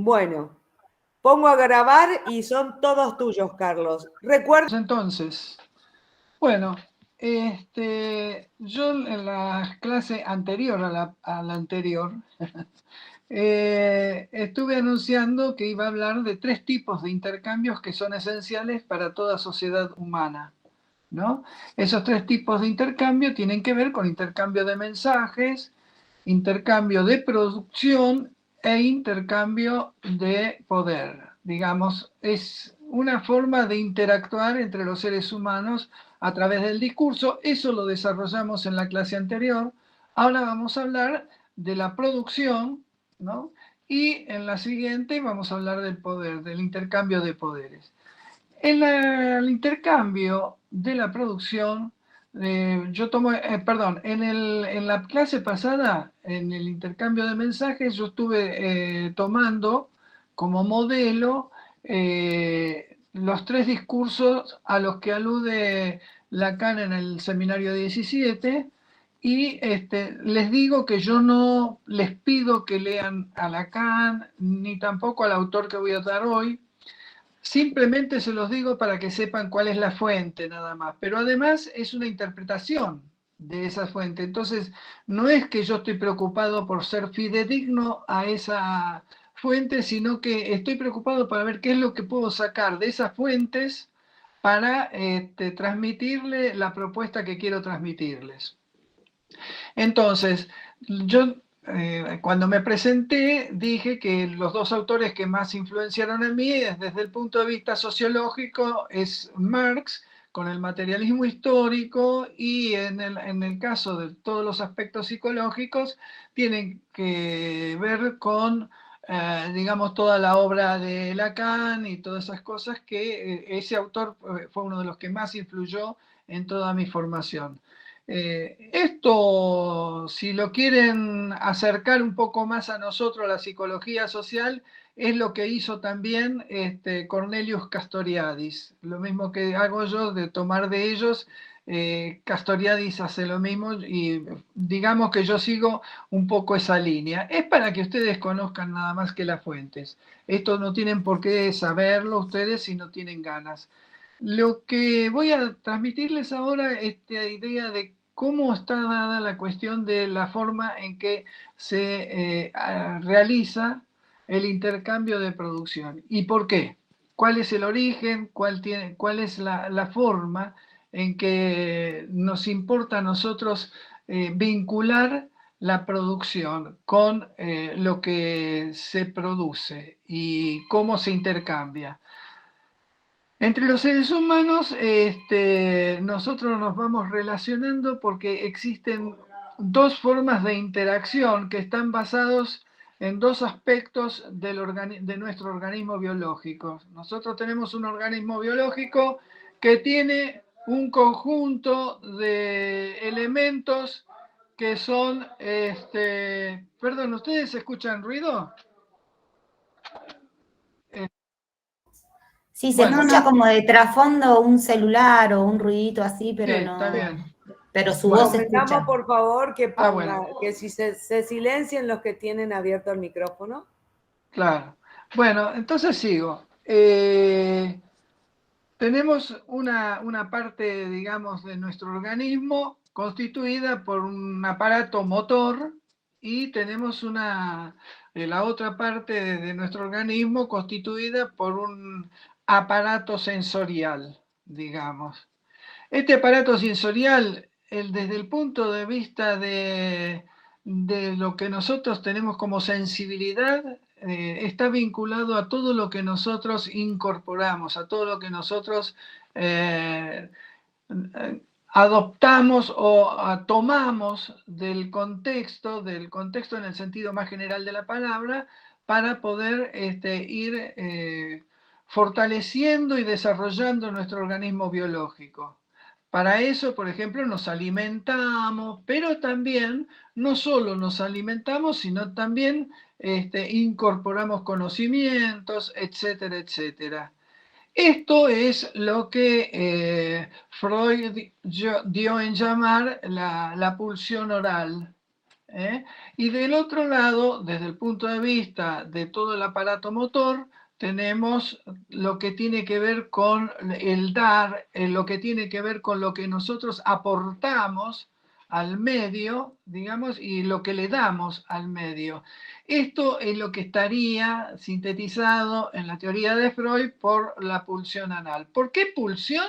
Bueno, pongo a grabar y son todos tuyos, Carlos. Recuerda. Entonces, bueno, yo en la clase anterior a la anterior estuve anunciando que iba a hablar de 3 tipos de intercambios que son esenciales para toda sociedad humana, ¿no? Esos 3 tipos de intercambio tienen que ver con intercambio de mensajes, intercambio de producción e intercambio de poder. Digamos, es una forma de interactuar entre los seres humanos a través del discurso. Eso lo desarrollamos en la clase anterior. Ahora vamos a hablar de la producción, ¿no? Y en la siguiente vamos a hablar del poder, del intercambio de poderes. En el intercambio de la producción, en la clase pasada, en el intercambio de mensajes, yo estuve tomando como modelo los 3 discursos a los que alude Lacan en el seminario 17 y les digo que yo no les pido que lean a Lacan ni tampoco al autor que voy a dar hoy. Simplemente se los digo para que sepan cuál es la fuente nada más, pero además es una interpretación de esa fuente. Entonces, no es que yo estoy preocupado por ser fidedigno a esa fuente, sino que estoy preocupado para ver qué es lo que puedo sacar de esas fuentes para transmitirle la propuesta que quiero transmitirles. Entonces, yo cuando me presenté dije que los 2 autores que más influenciaron en mí desde el punto de vista sociológico es Marx con el materialismo histórico y en el caso de todos los aspectos psicológicos tienen que ver con digamos toda la obra de Lacan y todas esas cosas que ese autor fue uno de los que más influyó en toda mi formación. Esto, si lo quieren acercar un poco más a nosotros, a la psicología social, es lo que hizo también Cornelius Castoriadis. Lo mismo que hago yo de tomar de ellos, Castoriadis hace lo mismo y digamos que yo sigo un poco esa línea. Es para que ustedes conozcan nada más que las fuentes. Esto no tienen por qué saberlo ustedes si no tienen ganas. Lo que voy a transmitirles ahora es esta idea de cómo está dada la cuestión de la forma en que se realiza el intercambio de producción. ¿Y por qué? ¿Cuál es el origen? ¿Cuál es la forma en que nos importa a nosotros vincular la producción con lo que se produce y cómo se intercambia? Entre los seres humanos, nosotros nos vamos relacionando porque existen 2 formas de interacción que están basados en 2 aspectos de nuestro organismo biológico. Nosotros tenemos un organismo biológico que tiene un conjunto de elementos que son, perdón, ¿ustedes escuchan ruido? Sí, se Bueno, escucha como de trasfondo un celular o un ruidito así, sí, pero está no, bien. pero su voz Bueno, se Recomendamos, escucha. por favor, que bueno. que si se silencien los que tienen abierto el micrófono. Claro. Bueno, entonces sigo. Tenemos una parte, digamos, de nuestro organismo constituida por un aparato motor y tenemos la otra parte de nuestro organismo constituida por un aparato sensorial, digamos. Este aparato sensorial, desde el punto de vista de lo que nosotros tenemos como sensibilidad, está vinculado a todo lo que nosotros incorporamos, a todo lo que nosotros eh, adoptamos o tomamos del contexto en el sentido más general de la palabra, para poder ir fortaleciendo y desarrollando nuestro organismo biológico. Para eso, por ejemplo, nos alimentamos, pero también no solo nos alimentamos, sino también incorporamos conocimientos, etcétera, etcétera. Esto es lo que Freud dio en llamar la pulsión oral. Y del otro lado, desde el punto de vista de todo el aparato motor, tenemos lo que tiene que ver con el dar, lo que tiene que ver con lo que nosotros aportamos al medio, digamos, y lo que le damos al medio. Esto es lo que estaría sintetizado en la teoría de Freud por la pulsión anal. ¿Por qué pulsión?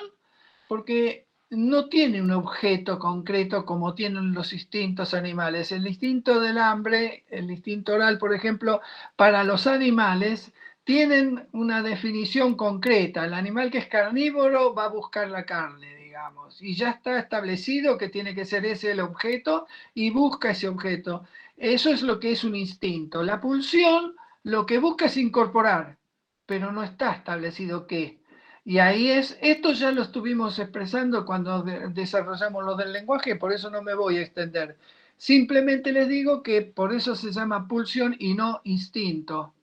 Porque no tiene un objeto concreto como tienen los instintos animales. El instinto del hambre, el instinto oral, por ejemplo, para los animales tienen una definición concreta. El animal que es carnívoro va a buscar la carne, digamos, y ya está establecido que tiene que ser ese el objeto y busca ese objeto. Eso es lo que es un instinto. La pulsión lo que busca es incorporar, pero no está establecido qué. Y ahí esto ya lo estuvimos expresando cuando desarrollamos lo del lenguaje, por eso no me voy a extender. Simplemente les digo que por eso se llama pulsión y no instinto.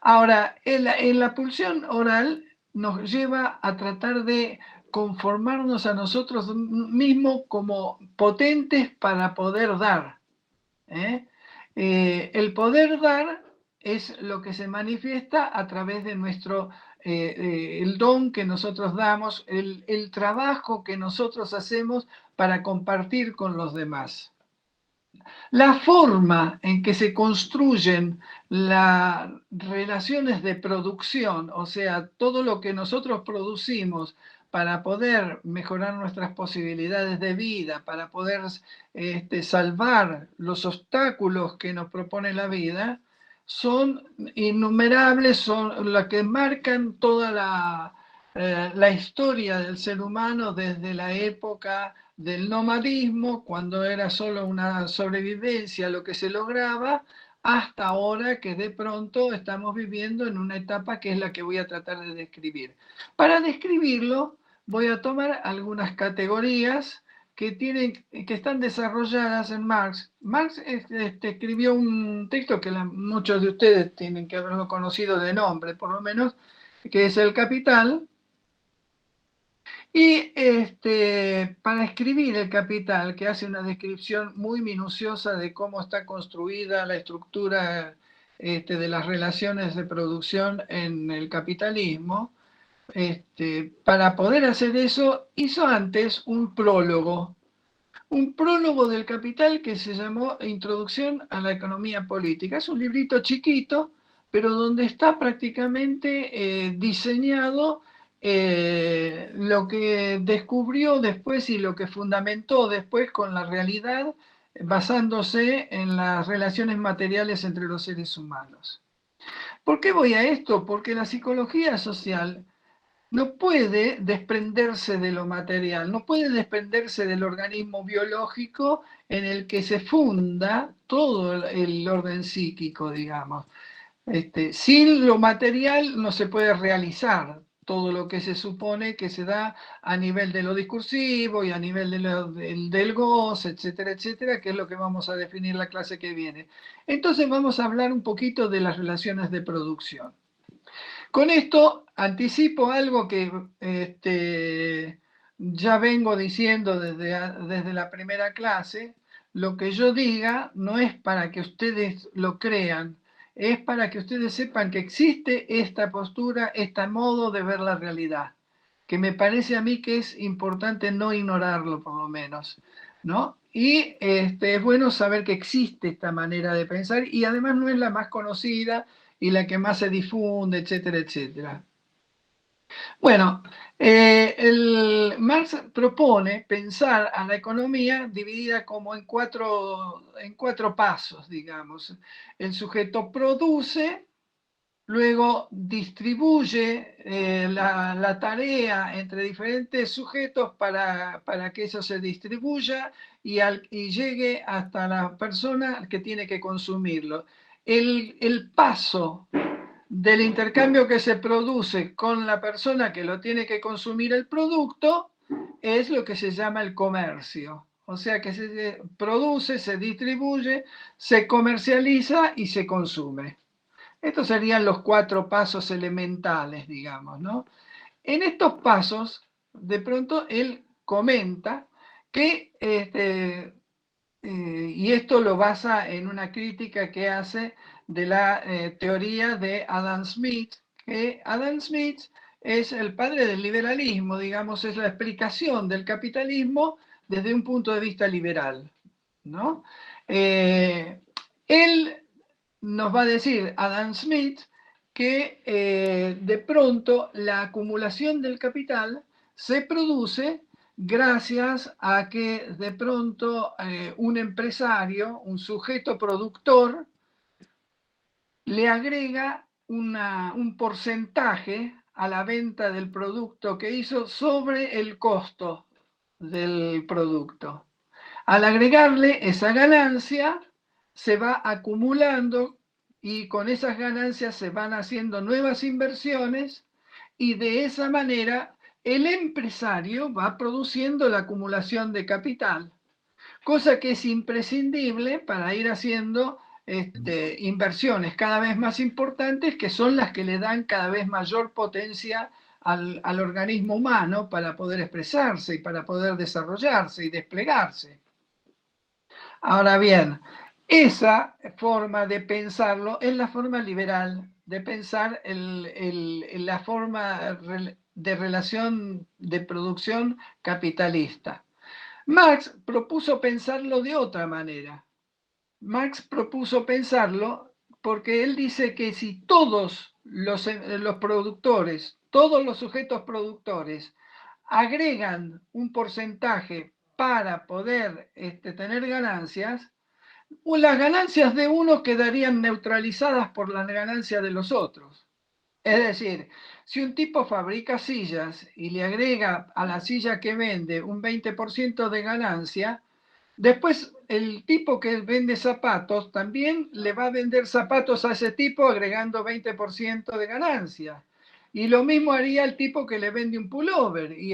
Ahora, en la pulsión oral nos lleva a tratar de conformarnos a nosotros mismos como potentes para poder dar. El poder dar es lo que se manifiesta a través de nuestro, el don que nosotros damos, el trabajo que nosotros hacemos para compartir con los demás. La forma en que se construyen las relaciones de producción, o sea, todo lo que nosotros producimos para poder mejorar nuestras posibilidades de vida, para poder salvar los obstáculos que nos propone la vida, son innumerables, son las que marcan toda la historia del ser humano desde la época del nomadismo, cuando era solo una sobrevivencia lo que se lograba, hasta ahora que de pronto estamos viviendo en una etapa que es la que voy a tratar de describir. Para describirlo, voy a tomar algunas categorías que están desarrolladas en Marx. Marx escribió un texto que muchos de ustedes tienen que haberlo conocido de nombre, por lo menos, que es El Capital. Y para escribir El Capital, que hace una descripción muy minuciosa de cómo está construida la estructura de las relaciones de producción en el capitalismo, para poder hacer eso, hizo antes un prólogo del Capital que se llamó Introducción a la Economía Política. Es un librito chiquito, pero donde está prácticamente diseñado lo que descubrió después y lo que fundamentó después con la realidad, basándose en las relaciones materiales entre los seres humanos. ¿Por qué voy a esto? Porque la psicología social no puede desprenderse de lo material, no puede desprenderse del organismo biológico en el que se funda todo el orden psíquico, digamos. Sin lo material no se puede realizar todo lo que se supone que se da a nivel de lo discursivo y a nivel del goce, etcétera, etcétera, que es lo que vamos a definir la clase que viene. Entonces vamos a hablar un poquito de las relaciones de producción. Con esto anticipo algo que ya vengo diciendo desde la primera clase. Lo que yo diga no es para que ustedes lo crean, es para que ustedes sepan que existe esta postura, este modo de ver la realidad, que me parece a mí que es importante no ignorarlo por lo menos, ¿no? Y es bueno saber que existe esta manera de pensar y además no es la más conocida y la que más se difunde, etcétera, etcétera. Bueno, Marx propone pensar a la economía dividida como en cuatro pasos, digamos. El sujeto produce, luego distribuye la tarea entre diferentes sujetos para que eso se distribuya y llegue hasta la persona que tiene que consumirlo. El paso del intercambio que se produce con la persona que lo tiene que consumir el producto es lo que se llama el comercio. O sea que se produce, se distribuye, se comercializa y se consume. Estos serían los 4 pasos elementales, digamos, ¿no? En estos pasos, de pronto, él comenta que y esto lo basa en una crítica que hace de la teoría de Adam Smith, que Adam Smith es el padre del liberalismo, digamos, es la explicación del capitalismo desde un punto de vista liberal, ¿no? Él nos va a decir, Adam Smith, que de pronto la acumulación del capital se produce gracias a que de pronto un empresario, un sujeto productor, le agrega un porcentaje a la venta del producto que hizo sobre el costo del producto. Al agregarle esa ganancia, se va acumulando y con esas ganancias se van haciendo nuevas inversiones y de esa manera el empresario va produciendo la acumulación de capital, cosa que es imprescindible para ir haciendo inversiones cada vez más importantes, que son las que le dan cada vez mayor potencia al organismo humano para poder expresarse y para poder desarrollarse y desplegarse. Ahora bien, esa forma de pensarlo es la forma liberal de pensar la forma de relación de producción capitalista. Marx propuso pensarlo de otra manera. Marx propuso pensarlo porque él dice que si todos los productores, todos los sujetos productores agregan un porcentaje para poder tener ganancias, las ganancias de uno quedarían neutralizadas por las ganancias de los otros. Es decir, si un tipo fabrica sillas y le agrega a la silla que vende un 20% de ganancia, después el tipo que vende zapatos también le va a vender zapatos a ese tipo agregando 20% de ganancia. Y lo mismo haría el tipo que le vende un pullover. Y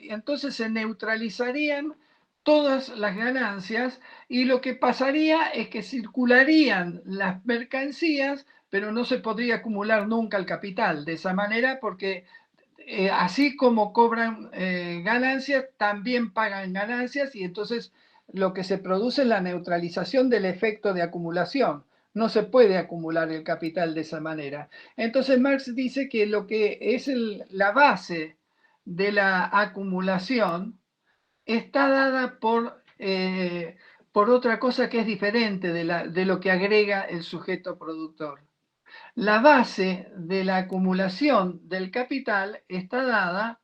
entonces se neutralizarían todas las ganancias y lo que pasaría es que circularían las mercancías, pero no se podría acumular nunca el capital de esa manera porque así como cobran ganancias, también pagan ganancias y entonces lo que se produce es la neutralización del efecto de acumulación. No se puede acumular el capital de esa manera. Entonces Marx dice que lo que es la base de la acumulación está dada por otra cosa que es diferente de lo que agrega el sujeto productor. La base de la acumulación del capital está dada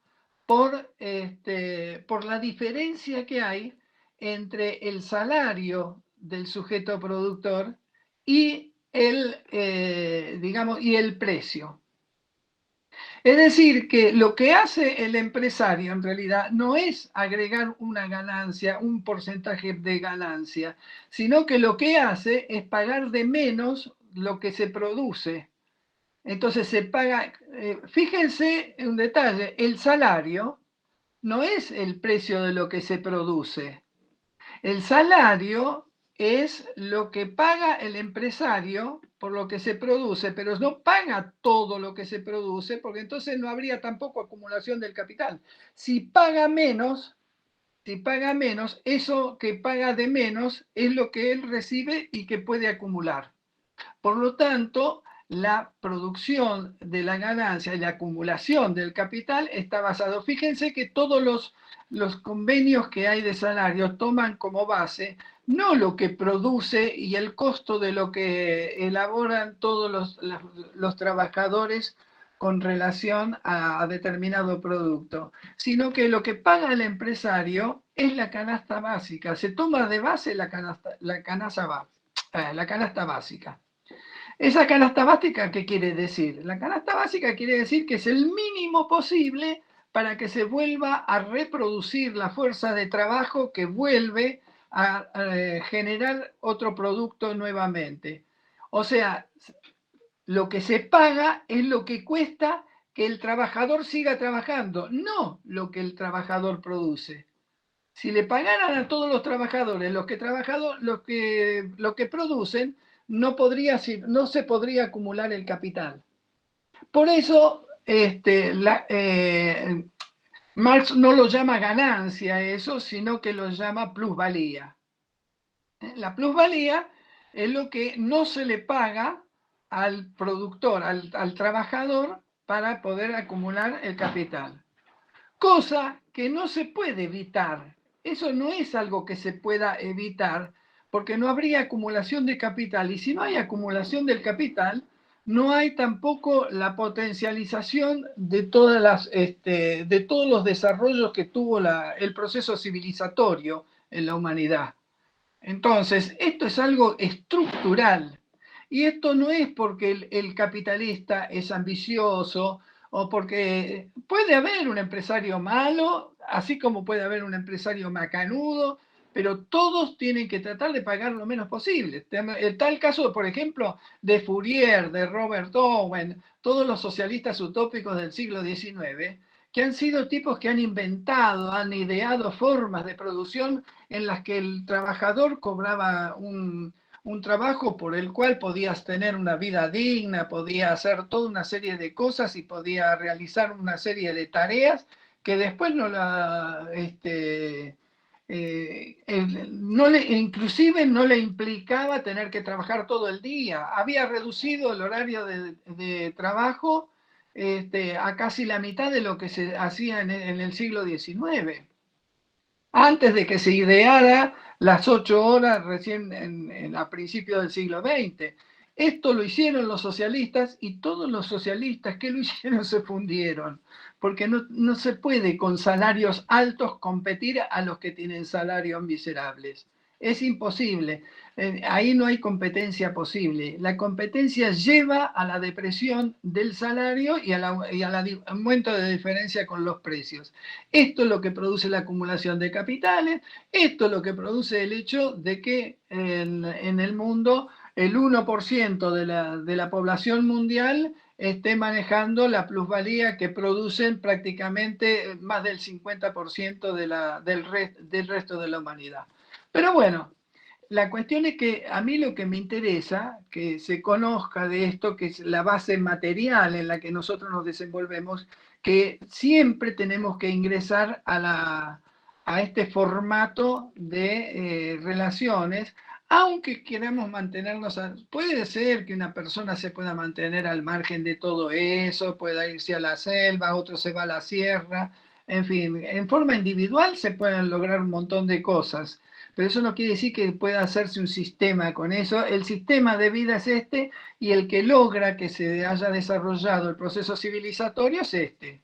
por la diferencia que hay entre el salario del sujeto productor y y el precio. Es decir, que lo que hace el empresario en realidad no es agregar una ganancia, un porcentaje de ganancia, sino que lo que hace es pagar de menos lo que se produce. Entonces se paga, fíjense en un detalle, el salario no es el precio de lo que se produce. El salario es lo que paga el empresario por lo que se produce, pero no paga todo lo que se produce, porque entonces no habría tampoco acumulación del capital. Si paga menos, eso que paga de menos es lo que él recibe y que puede acumular. Por lo tanto, la producción de la ganancia y la acumulación del capital está basado. Fíjense que todos los convenios que hay de salarios toman como base no lo que produce y el costo de lo que elaboran todos los trabajadores con relación a determinado producto, sino que lo que paga el empresario es la canasta básica. Se toma de base la canasta básica. Esa canasta básica, ¿qué quiere decir? La canasta básica quiere decir que es el mínimo posible para que se vuelva a reproducir la fuerza de trabajo que vuelve a generar otro producto nuevamente. O sea, lo que se paga es lo que cuesta que el trabajador siga trabajando, no lo que el trabajador produce. Si le pagaran a todos los trabajadores lo que producen, no se podría acumular el capital. Por eso Marx no lo llama ganancia eso, sino que lo llama plusvalía. La plusvalía es lo que no se le paga al productor, al trabajador, para poder acumular el capital. Cosa que no se puede evitar. Eso no es algo que se pueda evitar, porque no habría acumulación de capital. Y si no hay acumulación del capital, no hay tampoco la potencialización de de todos los desarrollos que tuvo el proceso civilizatorio en la humanidad. Entonces, esto es algo estructural. Y esto no es porque el capitalista es ambicioso o porque puede haber un empresario malo, así como puede haber un empresario macanudo, pero todos tienen que tratar de pagar lo menos posible. El tal caso, por ejemplo, de Fourier, de Robert Owen, todos los socialistas utópicos del siglo XIX, que han sido tipos que han inventado, han ideado formas de producción en las que el trabajador cobraba un trabajo por el cual podías tener una vida digna, podía hacer toda una serie de cosas y podía realizar una serie de tareas que después inclusive no le implicaba tener que trabajar todo el día. Había reducido el horario de trabajo a casi la mitad de lo que se hacía en el siglo XIX, antes de que se ideara las 8 horas recién a principios del siglo XX. Esto lo hicieron los socialistas y todos los socialistas que lo hicieron se fundieron, porque no se puede con salarios altos competir a los que tienen salarios miserables. Es imposible. Ahí no hay competencia posible. La competencia lleva a la depresión del salario y al aumento de diferencia con los precios. Esto es lo que produce la acumulación de capitales, esto es lo que produce el hecho de que en el mundo el 1% de la población mundial esté manejando la plusvalía que producen prácticamente más del 50% del resto de la humanidad. Pero bueno, la cuestión es que a mí lo que me interesa, que se conozca de esto, que es la base material en la que nosotros nos desenvolvemos, que siempre tenemos que ingresar a este formato de relaciones, aunque queramos mantenernos, puede ser que una persona se pueda mantener al margen de todo eso, pueda irse a la selva, otro se va a la sierra, en fin, en forma individual se pueden lograr un montón de cosas, pero eso no quiere decir que pueda hacerse un sistema con eso. El sistema de vida es este y el que logra que se haya desarrollado el proceso civilizatorio es este.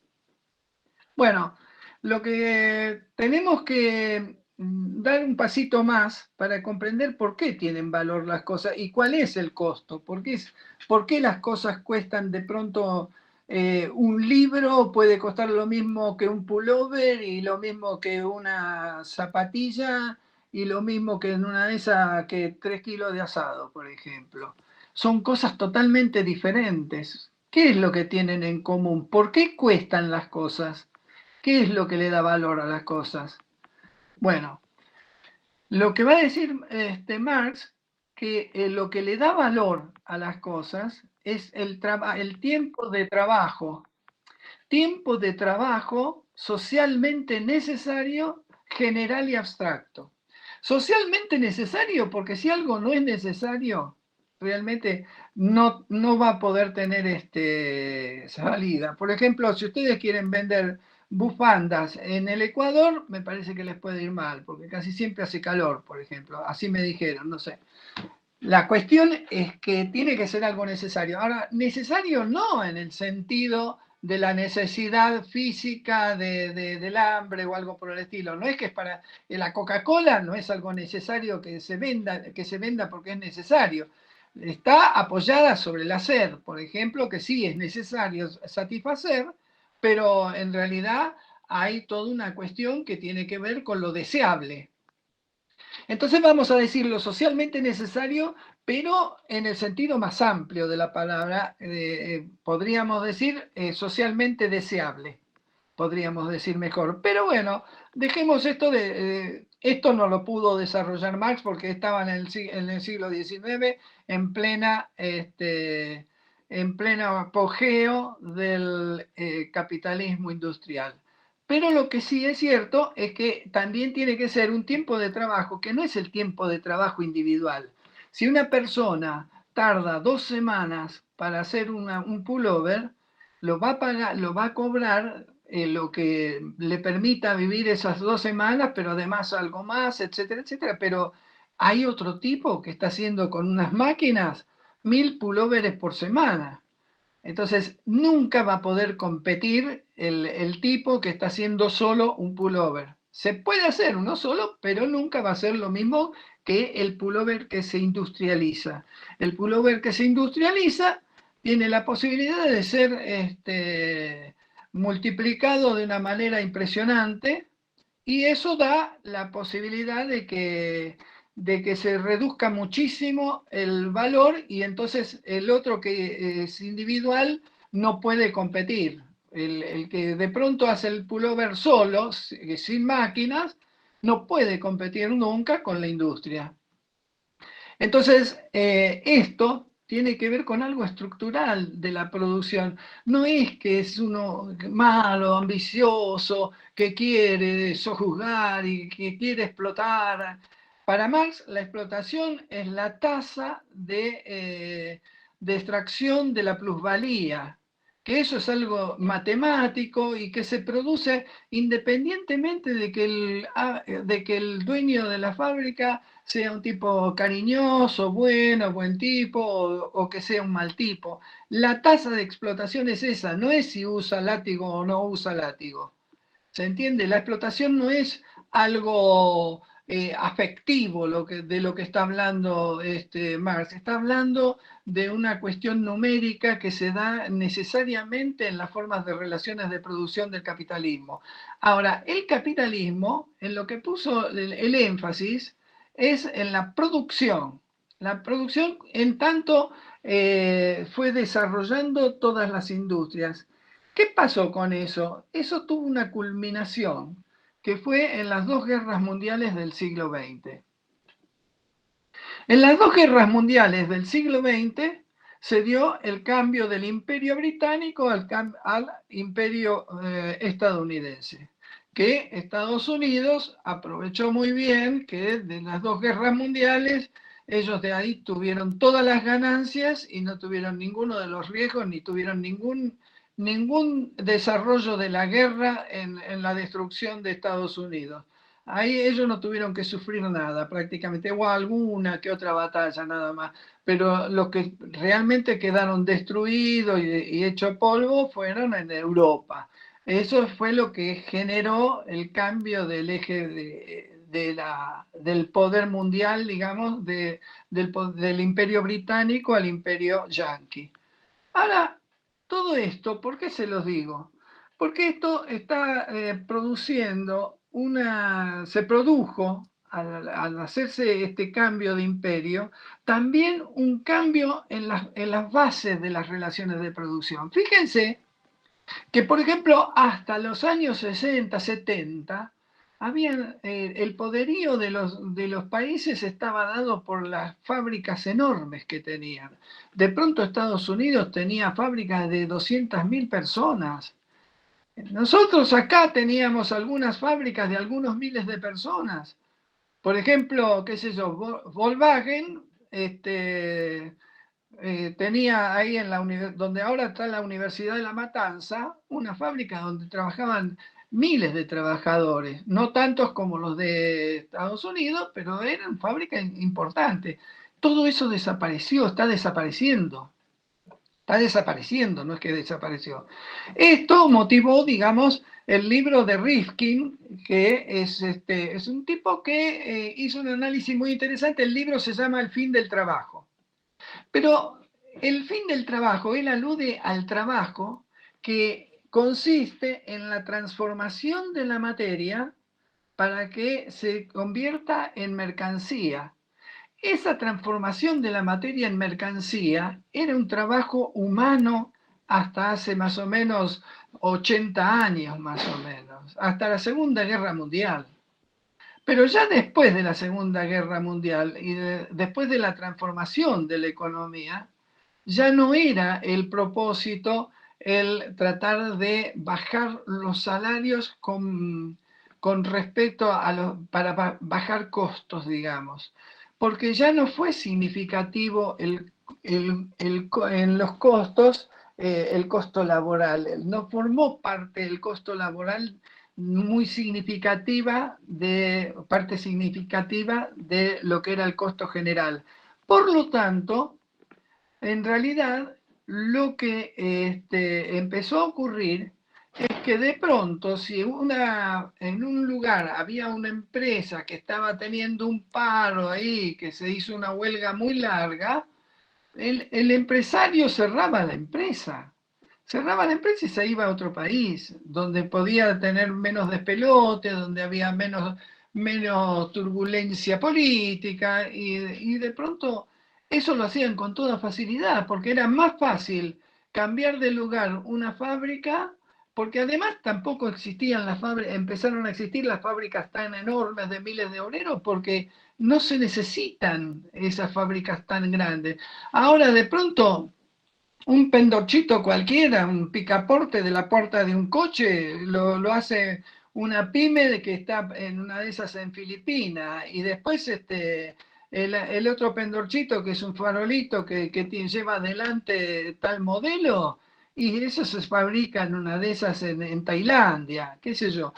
Bueno, lo que tenemos que dar un pasito más para comprender por qué tienen valor las cosas y cuál es el costo, por qué las cosas cuestan de pronto. Un libro puede costar lo mismo que un pullover y lo mismo que una zapatilla y lo mismo que en una de esas que 3 kilos de asado, por ejemplo. Son cosas totalmente diferentes. ¿Qué es lo que tienen en común? ¿Por qué cuestan las cosas? ¿Qué es lo que le da valor a las cosas? Bueno, lo que va a decir Marx, que lo que le da valor a las cosas es el tiempo de trabajo socialmente necesario, general y abstracto. Socialmente necesario, porque si algo no es necesario, realmente no va a poder tener salida. Por ejemplo, si ustedes quieren vender bufandas en el Ecuador, me parece que les puede ir mal, porque casi siempre hace calor, por ejemplo. Así me dijeron, no sé. La cuestión es que tiene que ser algo necesario. Ahora, necesario no en el sentido de la necesidad física del hambre o algo por el estilo. No es que es para la Coca-Cola, no es algo necesario que se venda porque es necesario. Está apoyada sobre la sed, por ejemplo, que sí es necesario satisfacer, pero en realidad hay toda una cuestión que tiene que ver con lo deseable. Entonces vamos a decir lo socialmente necesario, pero en el sentido más amplio de la palabra, podríamos decir socialmente deseable, podríamos decir mejor. Pero bueno, dejemos esto esto no lo pudo desarrollar Marx porque estaba en el siglo XIX en pleno apogeo del capitalismo industrial. Pero lo que sí es cierto es que también tiene que ser un tiempo de trabajo que no es el tiempo de trabajo individual. Si una persona tarda 2 semanas para hacer un pullover, lo va a pagar, lo va a cobrar lo que le permita vivir esas 2 semanas, pero además algo más, etcétera, etcétera. Pero hay otro tipo que está haciendo con unas máquinas 1000 pullovers por semana. Entonces, nunca va a poder competir el tipo que está haciendo solo un pullover. Se puede hacer uno solo, pero nunca va a ser lo mismo que el pullover que se industrializa. El pullover que se industrializa tiene la posibilidad de ser multiplicado de una manera impresionante y eso da la posibilidad de que se reduzca muchísimo el valor y entonces el otro que es individual no puede competir. El que de pronto hace el pullover solo, sin máquinas, no puede competir nunca con la industria. Entonces, esto tiene que ver con algo estructural de la producción. No es que es uno malo, ambicioso, que quiere sojuzgar y que quiere explotar. Para Marx, la explotación es la tasa de extracción de la plusvalía, que eso es algo matemático y que se produce independientemente de que el dueño de la fábrica sea un tipo cariñoso, bueno, buen tipo, o que sea un mal tipo. La tasa de explotación es esa, no es si usa látigo o no usa látigo. ¿Se entiende? La explotación no es algo afectivo de lo que está hablando Marx. Está hablando de una cuestión numérica que se da necesariamente en las formas de relaciones de producción del capitalismo. Ahora, el capitalismo, en lo que puso el énfasis, es en la producción. La producción, en tanto, fue desarrollando todas las industrias. ¿Qué pasó con eso? Eso tuvo una culminación, que fue en las dos guerras mundiales del siglo XX. En las dos guerras mundiales del siglo XX se dio el cambio del imperio británico al imperio estadounidense, que Estados Unidos aprovechó muy bien que de las dos guerras mundiales ellos de ahí tuvieron todas las ganancias y no tuvieron ninguno de los riesgos ni tuvieron ningún desarrollo de la guerra en la destrucción de Estados Unidos. Ahí ellos no tuvieron que sufrir nada prácticamente, o alguna que otra batalla nada más, pero los que realmente quedaron destruidos y hechos polvo fueron en Europa. Eso fue lo que generó el cambio del eje del poder mundial, digamos, del imperio británico al imperio yanqui. Ahora, todo esto, ¿por qué se los digo? Porque esto está se produjo al hacerse este cambio de imperio, también un cambio en las bases de las relaciones de producción. Fíjense que, por ejemplo, hasta los años 60, 70, el poderío de los países estaba dado por las fábricas enormes que tenían. De pronto Estados Unidos tenía fábricas de 200.000 personas. Nosotros acá teníamos algunas fábricas de algunos miles de personas. Por ejemplo, qué sé yo, Volkswagen tenía ahí donde ahora está la Universidad de La Matanza, una fábrica donde trabajaban miles de trabajadores, no tantos como los de Estados Unidos, pero eran fábricas importantes. Todo eso desapareció, está desapareciendo. Está desapareciendo, no es que desapareció. Esto motivó, digamos, el libro de Rifkin, que es un tipo que hizo un análisis muy interesante. El libro se llama El fin del trabajo. Pero el fin del trabajo, él alude al trabajo que consiste en la transformación de la materia para que se convierta en mercancía. Esa transformación de la materia en mercancía era un trabajo humano hasta hace más o menos 80 años, más o menos, hasta la Segunda Guerra Mundial. Pero ya después de la Segunda Guerra Mundial y después de la transformación de la economía, ya no era el propósito el tratar de bajar los salarios con respecto a para bajar costos, digamos, porque ya no fue significativo en los costos el costo laboral, no formó parte del costo laboral muy significativa parte significativa de lo que era el costo general. Por lo tanto, en realidad, lo que empezó a ocurrir es que de pronto, si en un lugar había una empresa que estaba teniendo un paro ahí, que se hizo una huelga muy larga, el empresario cerraba la empresa y se iba a otro país, donde podía tener menos despelote, donde había menos turbulencia política, y de pronto eso lo hacían con toda facilidad, porque era más fácil cambiar de lugar una fábrica, porque además tampoco existían las fábricas, empezaron a existir las fábricas tan enormes de miles de obreros, porque no se necesitan esas fábricas tan grandes. Ahora de pronto un pendorchito cualquiera, un picaporte de la puerta de un coche, lo hace una pyme de que está en una de esas en Filipinas, y después el otro pendorchito que es un farolito que lleva adelante tal modelo, y eso se fabrica en una de esas en Tailandia, qué sé yo.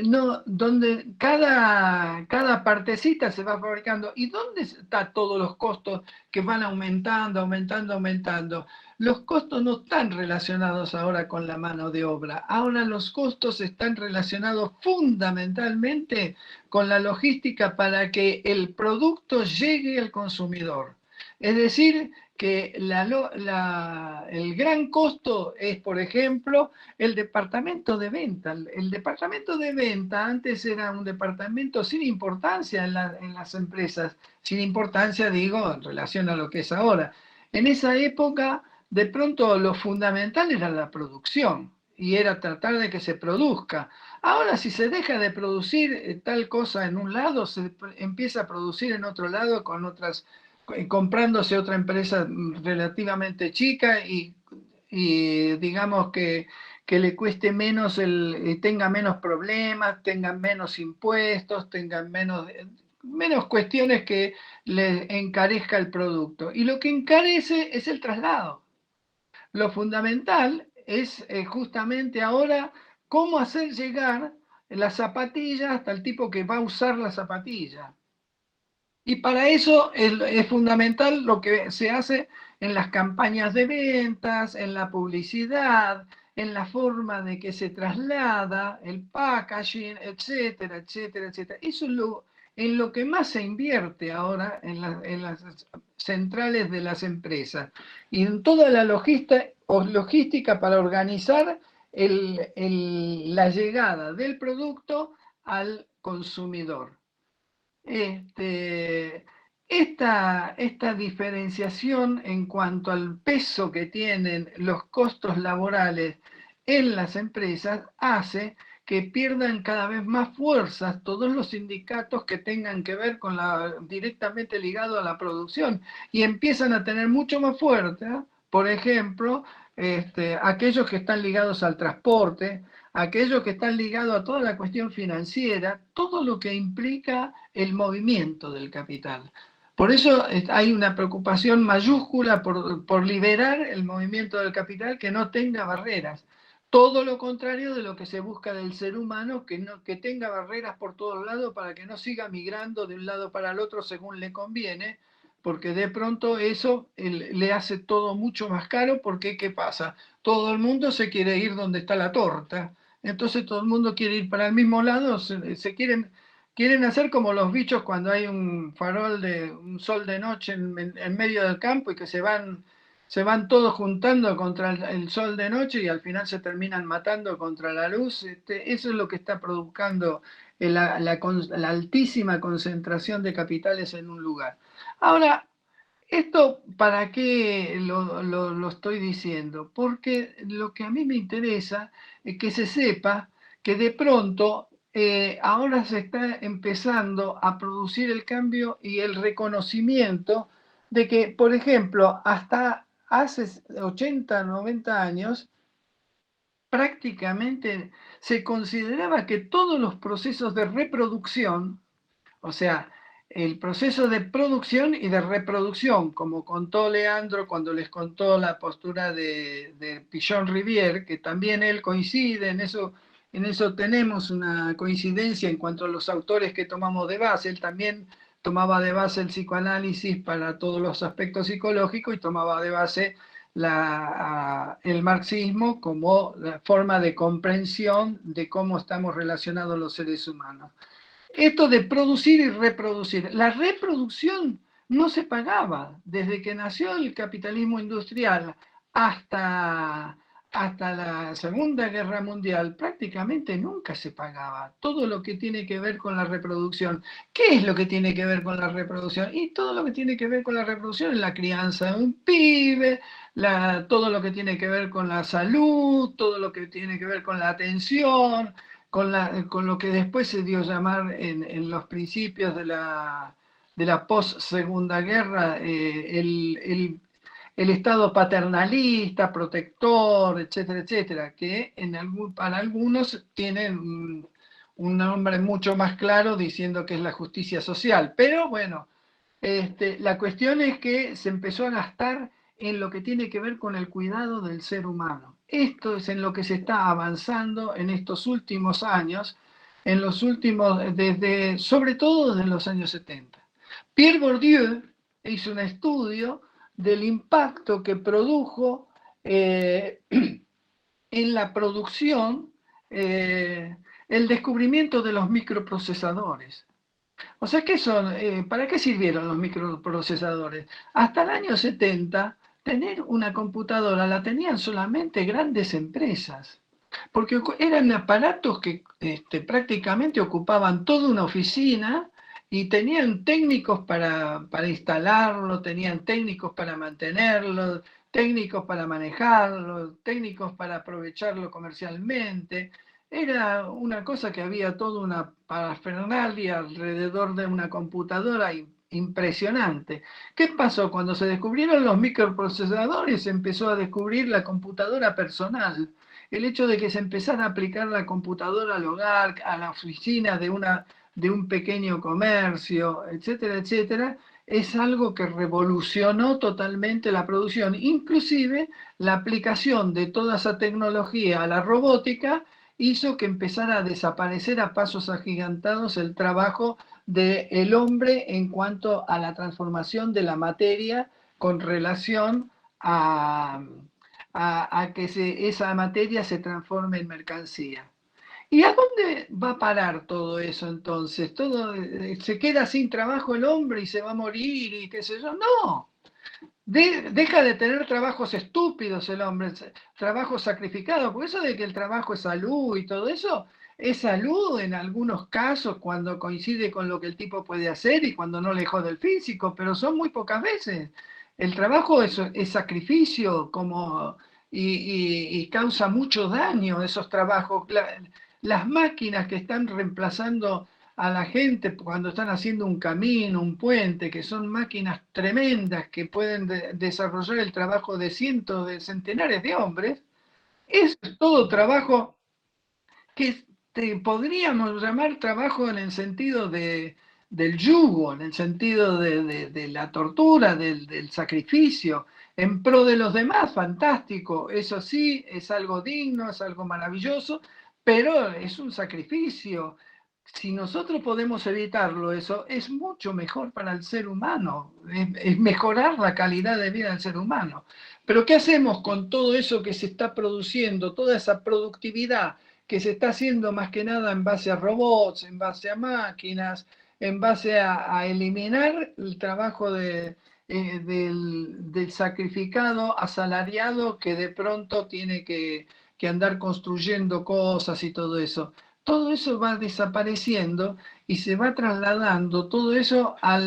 No, donde cada partecita se va fabricando. ¿Y dónde están todos los costos que van aumentando, aumentando, aumentando? Los costos no están relacionados ahora con la mano de obra. Ahora los costos están relacionados fundamentalmente con la logística para que el producto llegue al consumidor. Es decir, que el gran costo es, por ejemplo, el departamento de venta. El departamento de venta antes era un departamento sin importancia en las empresas, sin importancia, digo, en relación a lo que es ahora. En esa época, de pronto lo fundamental era la producción y era tratar de que se produzca. Ahora, si se deja de producir tal cosa en un lado, se empieza a producir en otro lado con comprándose otra empresa relativamente chica y digamos que le cueste menos, tenga menos problemas, tenga menos impuestos, tenga menos cuestiones que le encarezca el producto. Y lo que encarece es el traslado. Lo fundamental es justamente ahora cómo hacer llegar la zapatilla hasta el tipo que va a usar la zapatilla. Y para eso es fundamental lo que se hace en las campañas de ventas, en la publicidad, en la forma de que se traslada, el packaging, etcétera, etcétera, etcétera. Eso es en lo que más se invierte ahora en las centrales de las empresas y en toda la logística para organizar la llegada del producto al consumidor. Esta diferenciación en cuanto al peso que tienen los costos laborales en las empresas hace que pierdan cada vez más fuerzas todos los sindicatos que tengan que ver con directamente ligado a la producción, y empiezan a tener mucho más fuerza, por ejemplo, aquellos que están ligados al transporte, aquellos que están ligados a toda la cuestión financiera, todo lo que implica el movimiento del capital. Por eso hay una preocupación mayúscula por liberar el movimiento del capital que no tenga barreras. Todo lo contrario de lo que se busca del ser humano, que tenga barreras por todos lados para que no siga migrando de un lado para el otro según le conviene, porque de pronto eso le hace todo mucho más caro, porque ¿qué pasa? Todo el mundo se quiere ir donde está la torta, entonces todo el mundo quiere ir para el mismo lado, quieren hacer como los bichos cuando hay un farol un sol de noche en medio del campo y que se van todos juntando contra el sol de noche y al final se terminan matando contra la luz. Eso es lo que está provocando la altísima concentración de capitales en un lugar. Ahora, ¿esto para qué lo estoy diciendo? Porque lo que a mí me interesa es que se sepa que de pronto ahora se está empezando a producir el cambio y el reconocimiento de que, por ejemplo, hasta hace 80, 90 años, prácticamente se consideraba que todos los procesos de reproducción, o sea, el proceso de producción y de reproducción, como contó Leandro cuando les contó la postura de Pichon Rivière, que también él coincide, en eso tenemos una coincidencia en cuanto a los autores que tomamos de base. Él también tomaba de base el psicoanálisis para todos los aspectos psicológicos y tomaba de base el marxismo como la forma de comprensión de cómo estamos relacionados los seres humanos. Esto de producir y reproducir. La reproducción no se pagaba. Desde que nació el capitalismo industrial hasta la Segunda Guerra Mundial, prácticamente nunca se pagaba. Todo lo que tiene que ver con la reproducción. ¿Qué es lo que tiene que ver con la reproducción? Y todo lo que tiene que ver con la reproducción es la crianza de un pibe, todo lo que tiene que ver con la salud, todo lo que tiene que ver con la atención, con lo que después se dio a llamar en los principios de la post-segunda guerra, el Estado paternalista, protector, etcétera, etcétera, que para algunos tienen un nombre mucho más claro diciendo que es la justicia social. Pero bueno, la cuestión es que se empezó a gastar en lo que tiene que ver con el cuidado del ser humano. Esto es en lo que se está avanzando en estos últimos años, sobre todo desde los años 70. Pierre Bourdieu hizo un estudio del impacto que produjo en la producción el descubrimiento de los microprocesadores. O sea, ¿para qué sirvieron los microprocesadores? Hasta el año 70, tener una computadora la tenían solamente grandes empresas, porque eran aparatos que prácticamente ocupaban toda una oficina y tenían técnicos para instalarlo, tenían técnicos para mantenerlo, técnicos para manejarlo, técnicos para aprovecharlo comercialmente. Era una cosa que había toda una parafernalia alrededor de una computadora impresionante. ¿Qué pasó? Cuando se descubrieron los microprocesadores, se empezó a descubrir la computadora personal. El hecho de que se empezara a aplicar la computadora al hogar, a la oficina de un pequeño comercio, etcétera, etcétera, es algo que revolucionó totalmente la producción. Inclusive la aplicación de toda esa tecnología a la robótica hizo que empezara a desaparecer a pasos agigantados el trabajo del hombre en cuanto a la transformación de la materia con relación a que esa materia se transforme en mercancía. ¿Y a dónde va a parar todo eso entonces? ¿Se queda sin trabajo el hombre y se va a morir y qué sé yo? No. Deja de tener trabajos estúpidos el hombre, trabajos sacrificados, porque eso de que el trabajo es salud y todo eso, es salud en algunos casos cuando coincide con lo que el tipo puede hacer y cuando no le jode el físico, pero son muy pocas veces. El trabajo es sacrificio y causa mucho daño esos trabajos. Las máquinas que están reemplazando a la gente cuando están haciendo un camino, un puente, que son máquinas tremendas que pueden desarrollar el trabajo de cientos, de centenares de hombres, es todo trabajo que podríamos llamar trabajo en el sentido del yugo, en el sentido de la tortura, del sacrificio, en pro de los demás, fantástico, eso sí, es algo digno, es algo maravilloso, pero es un sacrificio. Si nosotros podemos evitarlo, eso es mucho mejor para el ser humano, es mejorar la calidad de vida del ser humano. Pero ¿qué hacemos con todo eso que se está produciendo, toda esa productividad que se está haciendo más que nada en base a robots, en base a máquinas, en base a eliminar el trabajo del sacrificado asalariado que de pronto tiene que andar construyendo cosas y todo eso? Todo eso va desapareciendo y se va trasladando todo eso a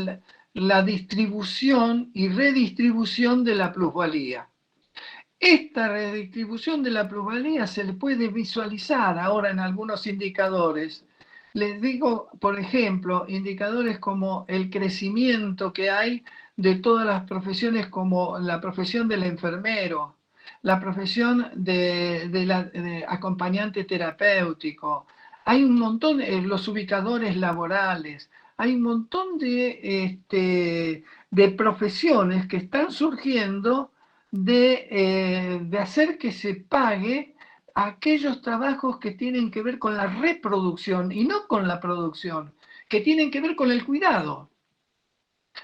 la distribución y redistribución de la plusvalía. Esta redistribución de la plusvalía se le puede visualizar ahora en algunos indicadores. Les digo, por ejemplo, indicadores como el crecimiento que hay de todas las profesiones, como la profesión del enfermero. la profesión de acompañante terapéutico, hay un montón, los ubicadores laborales, hay un montón de profesiones que están surgiendo de hacer que se pague aquellos trabajos que tienen que ver con la reproducción y no con la producción, que tienen que ver con el cuidado.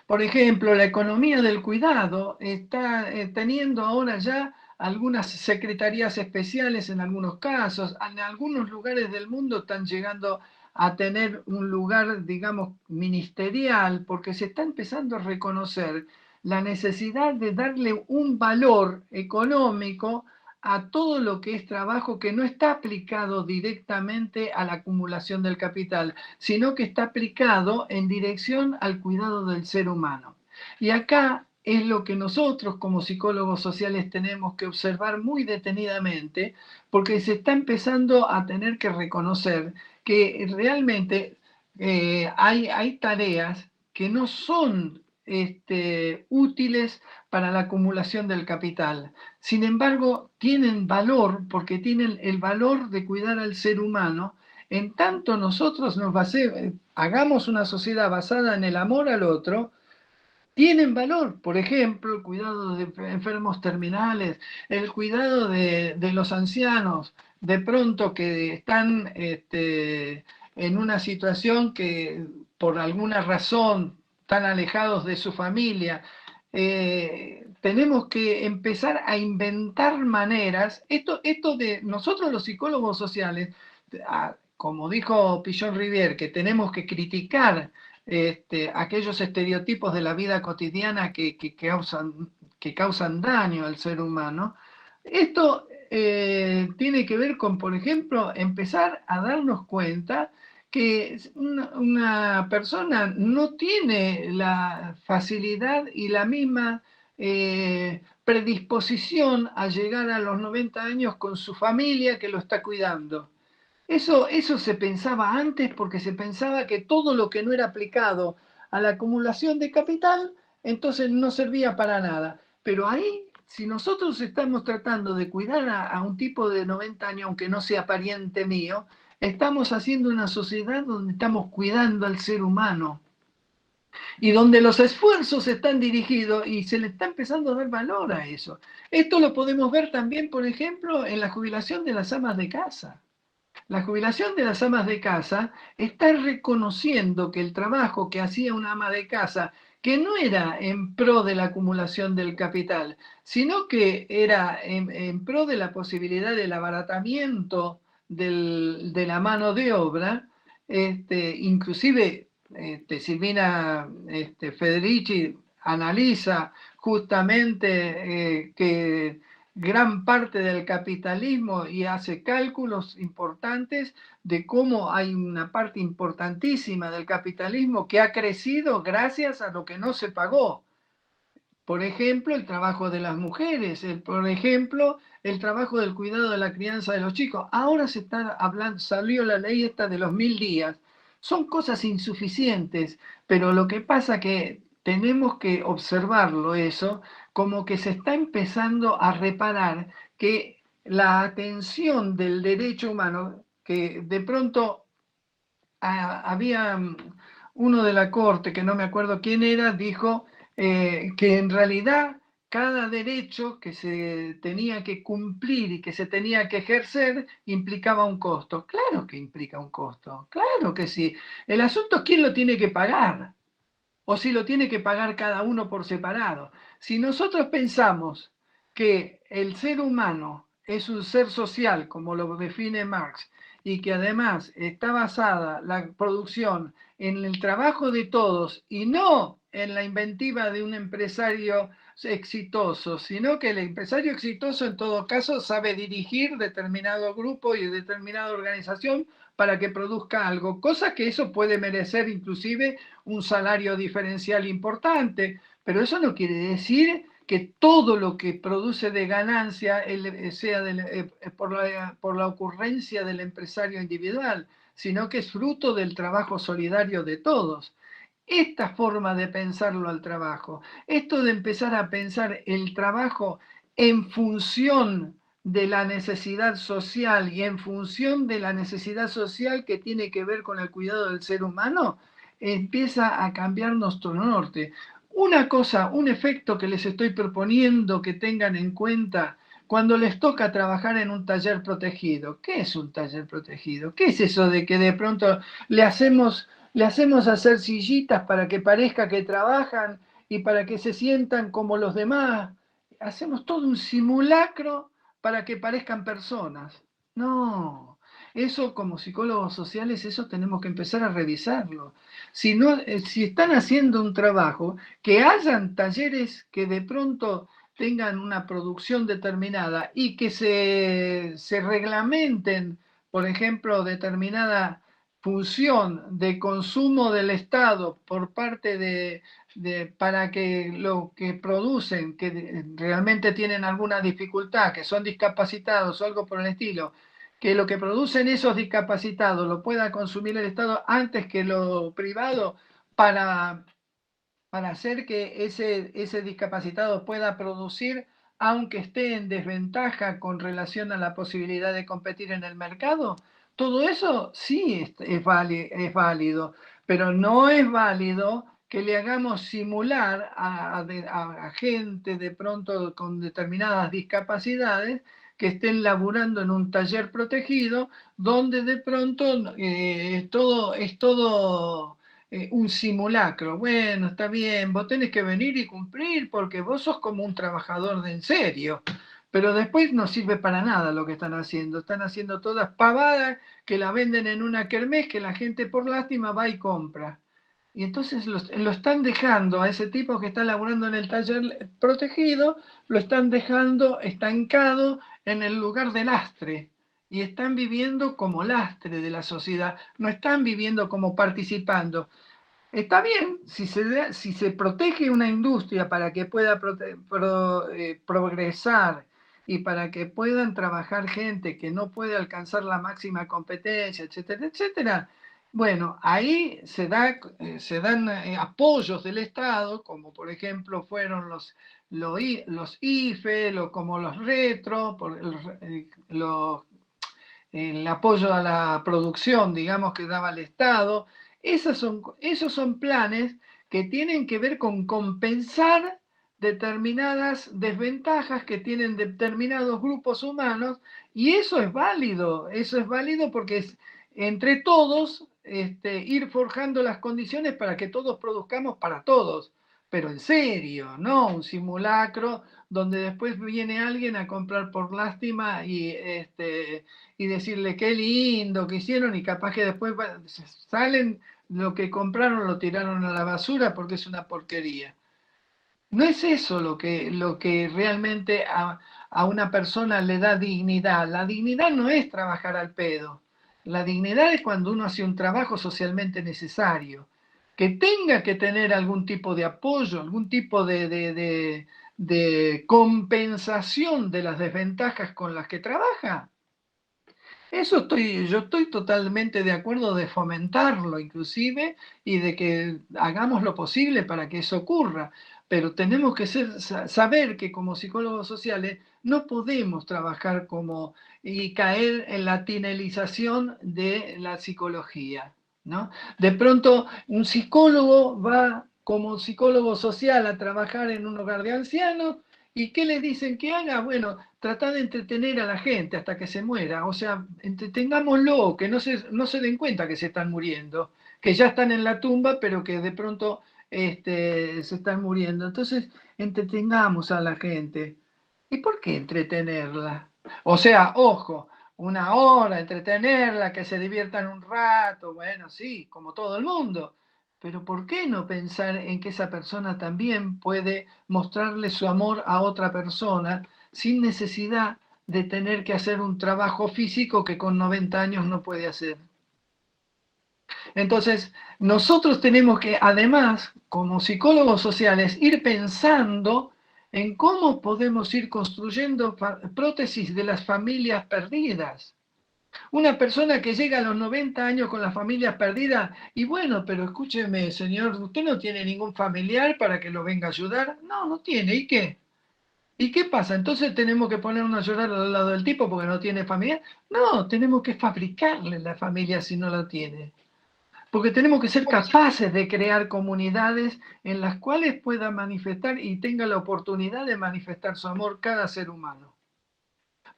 Por ejemplo, la economía del cuidado está teniendo ahora ya algunas secretarías especiales en algunos casos, en algunos lugares del mundo están llegando a tener un lugar, digamos, ministerial, porque se está empezando a reconocer la necesidad de darle un valor económico a todo lo que es trabajo que no está aplicado directamente a la acumulación del capital, sino que está aplicado en dirección al cuidado del ser humano. Y acá es lo que nosotros como psicólogos sociales tenemos que observar muy detenidamente, porque se está empezando a tener que reconocer que realmente hay tareas que no son útiles para la acumulación del capital. Sin embargo, tienen valor porque tienen el valor de cuidar al ser humano. En tanto nosotros hagamos una sociedad basada en el amor al otro, tienen valor. Por ejemplo, el cuidado de enfermos terminales, el cuidado de los ancianos, de pronto que están en una situación que por alguna razón están alejados de su familia. Tenemos que empezar a inventar maneras. Esto de nosotros los psicólogos sociales, como dijo Pichon Rivière, que tenemos que criticar aquellos estereotipos de la vida cotidiana que causan daño al ser humano. Esto tiene que ver con, por ejemplo, empezar a darnos cuenta que una persona no tiene la facilidad y la misma predisposición a llegar a los 90 años con su familia que lo está cuidando. Eso se pensaba antes porque se pensaba que todo lo que no era aplicado a la acumulación de capital, entonces no servía para nada. Pero ahí, si nosotros estamos tratando de cuidar a un tipo de 90 años, aunque no sea pariente mío, estamos haciendo una sociedad donde estamos cuidando al ser humano y donde los esfuerzos están dirigidos y se le está empezando a dar valor a eso. Esto lo podemos ver también, por ejemplo, en la jubilación de las amas de casa. La jubilación de las amas de casa está reconociendo que el trabajo que hacía una ama de casa, que no era en pro de la acumulación del capital, sino que era en pro de la posibilidad del abaratamiento de la mano de obra, inclusive Silvina Federici analiza justamente que gran parte del capitalismo y hace cálculos importantes de cómo hay una parte importantísima del capitalismo que ha crecido gracias a lo que no se pagó. Por ejemplo, el trabajo de las mujeres, por ejemplo, el trabajo del cuidado de la crianza de los chicos. Ahora se está hablando, salió la ley esta de los 1000 días. Son cosas insuficientes, pero lo que pasa que tenemos que observarlo eso, como que se está empezando a reparar que la atención del derecho humano, que de pronto había uno de la corte, que no me acuerdo quién era, dijo que en realidad cada derecho que se tenía que cumplir y que se tenía que ejercer implicaba un costo. Claro que implica un costo, claro que sí. El asunto es quién lo tiene que pagar o si lo tiene que pagar cada uno por separado. Si nosotros pensamos que el ser humano es un ser social, como lo define Marx, y que además está basada la producción en el trabajo de todos y no en la inventiva de un empresario exitoso, sino que el empresario exitoso en todo caso sabe dirigir determinado grupo y determinada organización para que produzca algo, cosa que eso puede merecer inclusive un salario diferencial importante, pero eso no quiere decir que todo lo que produce de ganancia sea por la ocurrencia del empresario individual, sino que es fruto del trabajo solidario de todos. Esta forma de pensarlo al trabajo, esto de empezar a pensar el trabajo en función de la necesidad social y en función de la necesidad social que tiene que ver con el cuidado del ser humano, empieza a cambiar nuestro norte. Una cosa, un efecto que les estoy proponiendo que tengan en cuenta cuando les toca trabajar en un taller protegido. ¿Qué es un taller protegido? ¿Qué es eso de que de pronto le hacemos hacer sillitas para que parezca que trabajan y para que se sientan como los demás? Hacemos todo un simulacro para que parezcan personas. No, eso como psicólogos sociales, eso tenemos que empezar a revisarlo. Si, no, si están haciendo un trabajo, que hayan talleres que de pronto tengan una producción determinada y que se reglamenten, por ejemplo, determinada función de consumo del Estado por parte para que lo que producen, que realmente tienen alguna dificultad, que son discapacitados o algo por el estilo, que lo que producen esos discapacitados lo pueda consumir el Estado antes que lo privado para, para hacer que ese discapacitado pueda producir aunque esté en desventaja con relación a la posibilidad de competir en el mercado. Todo eso sí es válido, pero no es válido que le hagamos simular a gente de pronto con determinadas discapacidades que estén laburando en un taller protegido, donde de pronto es todo un simulacro. Bueno, está bien, vos tenés que venir y cumplir porque vos sos como un trabajador de en serio. Pero después no sirve para nada lo que están haciendo. Están haciendo todas pavadas que la venden en una kermés que la gente por lástima va y compra. Y entonces lo están dejando a ese tipo que está laburando en el taller protegido, lo están dejando estancado en el lugar de lastre. Y están viviendo como lastre de la sociedad, no están viviendo como participando. Está bien, si se protege una industria para que pueda progresar y para que puedan trabajar gente que no puede alcanzar la máxima competencia, etcétera, etcétera. Bueno, ahí se dan apoyos del Estado, como por ejemplo fueron los IFE, como los retro, el apoyo a la producción, digamos, que daba el Estado. Esos son planes que tienen que ver con compensar determinadas desventajas que tienen determinados grupos humanos, y eso es válido porque es entre todos ir forjando las condiciones para que todos produzcamos para todos, pero en serio, no un simulacro donde después viene alguien a comprar por lástima y decirle qué lindo que hicieron y capaz que después salen lo que compraron lo tiraron a la basura porque es una porquería. No es eso lo que realmente a una persona le da dignidad. La dignidad no es trabajar al pedo. La dignidad es cuando uno hace un trabajo socialmente necesario, que tenga que tener algún tipo de apoyo, algún tipo de compensación de las desventajas con las que trabaja. Yo estoy totalmente de acuerdo de fomentarlo inclusive y de que hagamos lo posible para que eso ocurra, pero tenemos que saber que como psicólogos sociales no podemos trabajar y caer en la tinelización de la psicología, ¿no? De pronto un psicólogo va como psicólogo social a trabajar en un hogar de ancianos. ¿Y qué les dicen que haga? Bueno, trata de entretener a la gente hasta que se muera. O sea, entretengámoslo, que no se den cuenta que se están muriendo, que ya están en la tumba, pero que de pronto se están muriendo. Entonces, entretengamos a la gente. ¿Y por qué entretenerla? O sea, ojo, una hora, entretenerla, que se diviertan un rato, bueno, sí, como todo el mundo. Pero ¿por qué no pensar en que esa persona también puede mostrarle su amor a otra persona sin necesidad de tener que hacer un trabajo físico que con 90 años no puede hacer? Entonces, nosotros tenemos que, además, como psicólogos sociales, ir pensando en cómo podemos ir construyendo prótesis de las familias perdidas. Una persona que llega a los 90 años con las familias perdidas, y bueno, pero escúcheme, señor, ¿usted no tiene ningún familiar para que lo venga a ayudar? No, no tiene, ¿y qué? ¿Y qué pasa? Entonces tenemos que ponernos a llorar al lado del tipo porque no tiene familia. No, tenemos que fabricarle la familia si no la tiene. Porque tenemos que ser capaces de crear comunidades en las cuales pueda manifestar y tenga la oportunidad de manifestar su amor cada ser humano.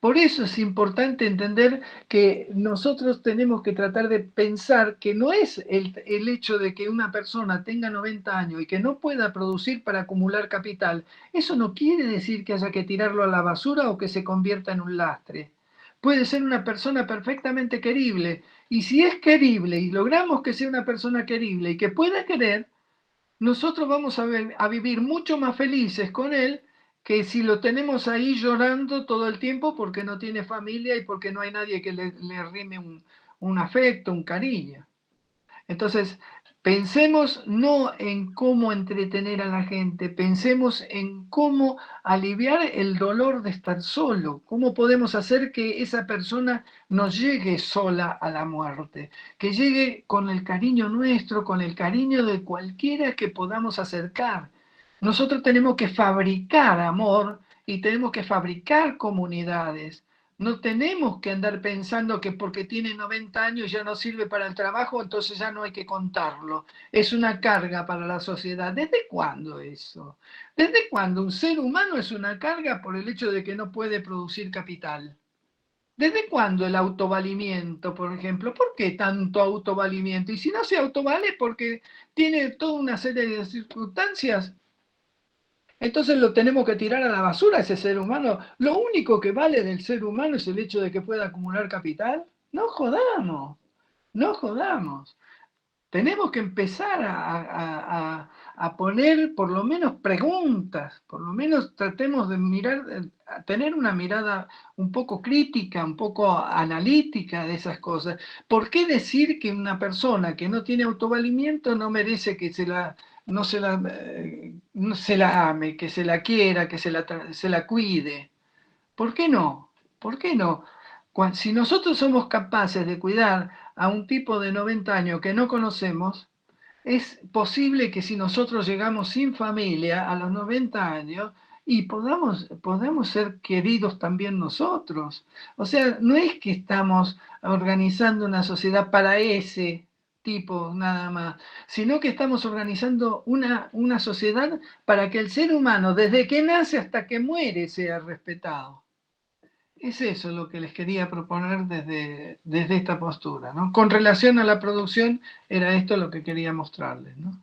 Por eso es importante entender que nosotros tenemos que tratar de pensar que no es el hecho de que una persona tenga 90 años y que no pueda producir para acumular capital. Eso no quiere decir que haya que tirarlo a la basura o que se convierta en un lastre. Puede ser una persona perfectamente querible. Y si es querible y logramos que sea una persona querible y que pueda querer, nosotros vamos a vivir mucho más felices con él que si lo tenemos ahí llorando todo el tiempo porque no tiene familia y porque no hay nadie que le rime un afecto, un cariño. Entonces, pensemos no en cómo entretener a la gente, pensemos en cómo aliviar el dolor de estar solo, cómo podemos hacer que esa persona no llegue sola a la muerte, que llegue con el cariño nuestro, con el cariño de cualquiera que podamos acercar. Nosotros tenemos que fabricar amor y tenemos que fabricar comunidades. No tenemos que andar pensando que porque tiene 90 años ya no sirve para el trabajo, entonces ya no hay que contarlo. Es una carga para la sociedad. ¿Desde cuándo eso? ¿Desde cuándo un ser humano es una carga por el hecho de que no puede producir capital? ¿Desde cuándo el autovalimiento, por ejemplo? ¿Por qué tanto autovalimiento? Y si no se autovale porque tiene toda una serie de circunstancias, entonces lo tenemos que tirar a la basura ese ser humano. Lo único que vale del ser humano es el hecho de que pueda acumular capital. No jodamos, no jodamos. Tenemos que empezar a poner por lo menos preguntas, por lo menos tratemos de mirar, a tener una mirada un poco crítica, un poco analítica de esas cosas. ¿Por qué decir que una persona que no tiene autovalimiento no merece que no se la ame, que se la quiera, que se la cuide? ¿Por qué no? ¿Por qué no? Si nosotros somos capaces de cuidar a un tipo de 90 años que no conocemos, es posible que si nosotros llegamos sin familia a los 90 años y podamos ser queridos también nosotros. O sea, no es que estamos organizando una sociedad para ese tipo nada más, sino que estamos organizando una sociedad para que el ser humano, desde que nace hasta que muere, sea respetado. Es eso lo que les quería proponer desde esta postura, ¿no? Con relación a la producción, era esto lo que quería mostrarles, ¿no?